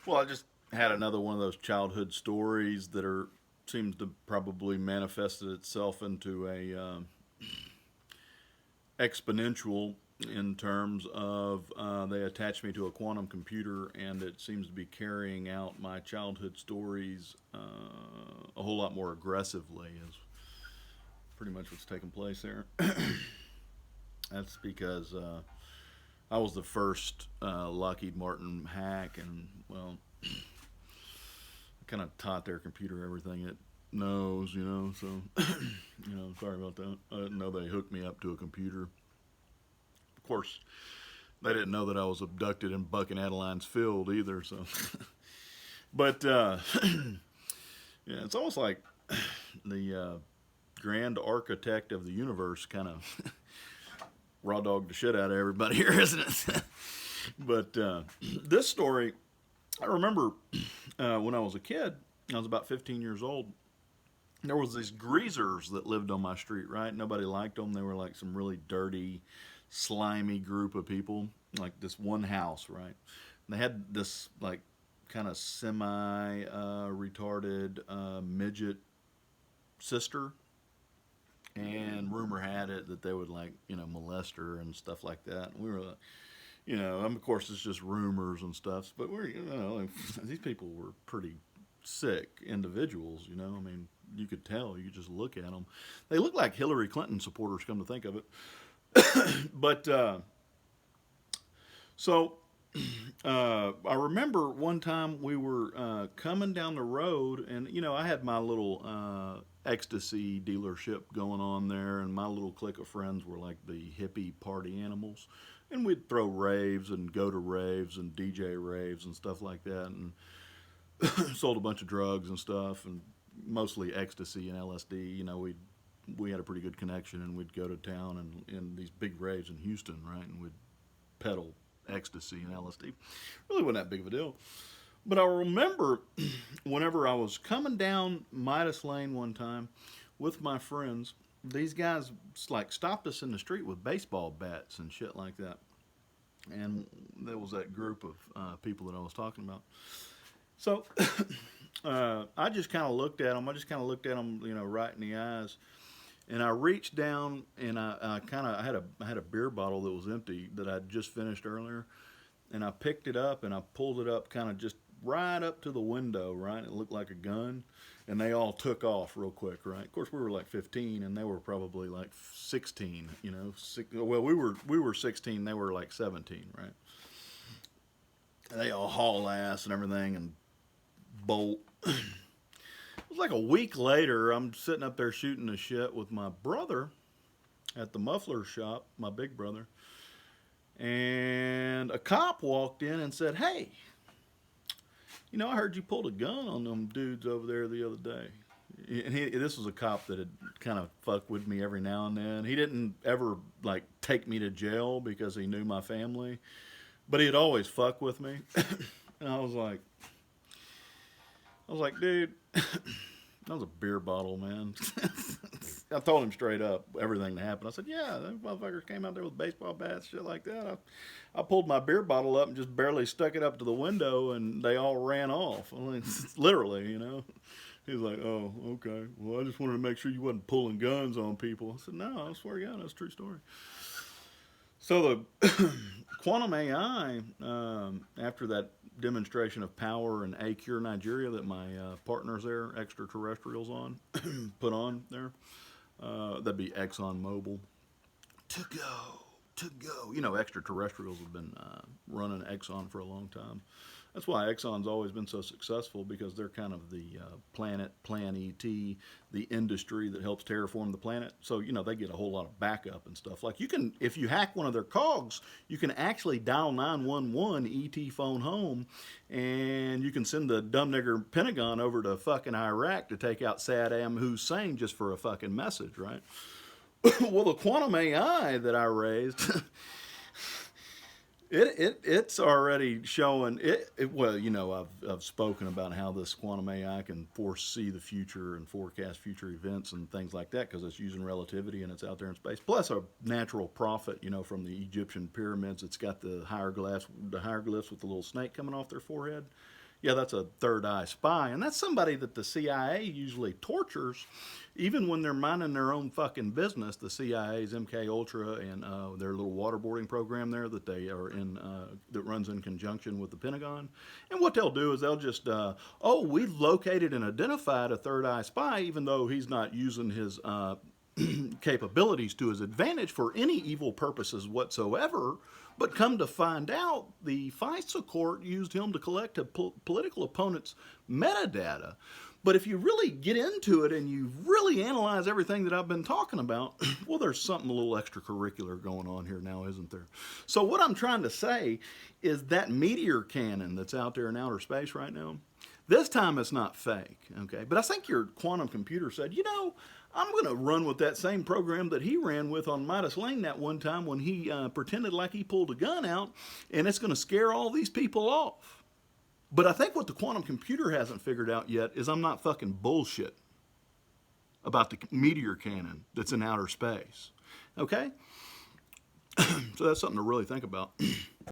Well, I just had another one of those childhood stories that are seems to probably manifested itself into a exponential in terms of they attached me to a quantum computer, and it seems to be carrying out my childhood stories a whole lot more aggressively. Is pretty much what's taking place there. That's because I was the first Lockheed Martin hack, and well, kind of taught their computer everything it knows, you know. So, sorry about that. I didn't know they hooked me up to a computer. Of course, they didn't know that I was abducted in Buck and Adeline's field either. So, but yeah, it's almost like the grand architect of the universe kind of raw dogged the shit out of everybody here, isn't it? But this story, I remember when I was a kid, I was about 15 years old. There was these greasers that lived on my street, right? Nobody liked them. They were like some really dirty, slimy group of people, like this one house, right? And they had this like kind of semi retarded midget sister, and rumor had it that they would like molest her and stuff like that. And we were like, of course it's just rumors and stuff, but we're like, these people were pretty sick individuals. I mean, you could tell. You could just look at them. They look like Hillary Clinton supporters, come to think of it. But so I remember one time we were coming down the road, and I had my little ecstasy dealership going on there, and my little clique of friends were like the hippie party animals, and we'd throw raves and go to raves and DJ raves and stuff like that, and sold a bunch of drugs and stuff, and mostly ecstasy and LSD. We had a pretty good connection, and we'd go to town and in these big raves in Houston, right, and we'd peddle ecstasy and LSD. Really wasn't that big of a deal. But I remember whenever I was coming down Midas Lane one time with my friends, these guys like stopped us in the street with baseball bats and shit like that. And there was that group of people that I was talking about. So I just kind of looked at them. Right in the eyes. And I reached down and I had a beer bottle that was empty that I'd just finished earlier, and I picked it up and I pulled it up kind of just right up to the window, right? It looked like a gun, and they all took off real quick, right? Of course, we were like 15, and they were probably like 16. Well, we were 16, they were like 17, right? And they all haul ass and everything and bolt. It was like a week later, I'm sitting up there shooting the shit with my brother at the muffler shop, my big brother, and a cop walked in and said, "Hey, I heard you pulled a gun on them dudes over there the other day." And this was a cop that had kind of fucked with me every now and then. He didn't ever like take me to jail because he knew my family, but he'd always fuck with me. And I was like, dude, that was a beer bottle, man. I told him straight up everything that happened. I said, yeah, those motherfuckers came out there with baseball bats, shit like that. I pulled my beer bottle up and just barely stuck it up to the window, and they all ran off. I mean, literally. He was like, oh, okay. Well, I just wanted to make sure you wasn't pulling guns on people. I said, no, I swear to God, that's a true story. So the quantum AI, after that demonstration of power in Acure, Nigeria, that my partners there, extraterrestrials on, put on there, that'd be Exxon Mobil. To go, to go. Extraterrestrials have been running Exxon for a long time. That's why Exxon's always been so successful, because they're kind of the Plan ET, the industry that helps terraform the planet. So, they get a whole lot of backup and stuff. Like if you hack one of their cogs, you can actually dial 911 ET phone home, and you can send the dumb nigger Pentagon over to fucking Iraq to take out Saddam Hussein just for a fucking message, right? Well, the quantum AI that I raised, it's already showing it. Well, I've spoken about how this quantum AI can foresee the future and forecast future events and things like that, because it's using relativity and it's out there in space. Plus a natural prophet, from the Egyptian pyramids. It's got the hieroglyphs with the little snake coming off their forehead. Yeah, that's a third eye spy, and that's somebody that the CIA usually tortures, even when they're minding their own fucking business. The CIA's MK Ultra and their little waterboarding program there that they are in, that runs in conjunction with the Pentagon. And what they'll do is they'll just, oh, we've located and identified a third eye spy, even though he's not using his capabilities to his advantage for any evil purposes whatsoever. But come to find out, the FISA court used him to collect a political opponent's metadata. But if you really get into it and you really analyze everything that I've been talking about, well, there's something a little extracurricular going on here now, isn't there? So what I'm trying to say is that meteor cannon that's out there in outer space right now, this time it's not fake, okay? But I think your quantum computer said, you know, I'm going to run with that same program that he ran with on Midas Lane that one time when he pretended like he pulled a gun out, and it's going to scare all these people off. But I think what the quantum computer hasn't figured out yet is I'm not fucking bullshit about the meteor cannon that's in outer space, okay? So that's something to really think about.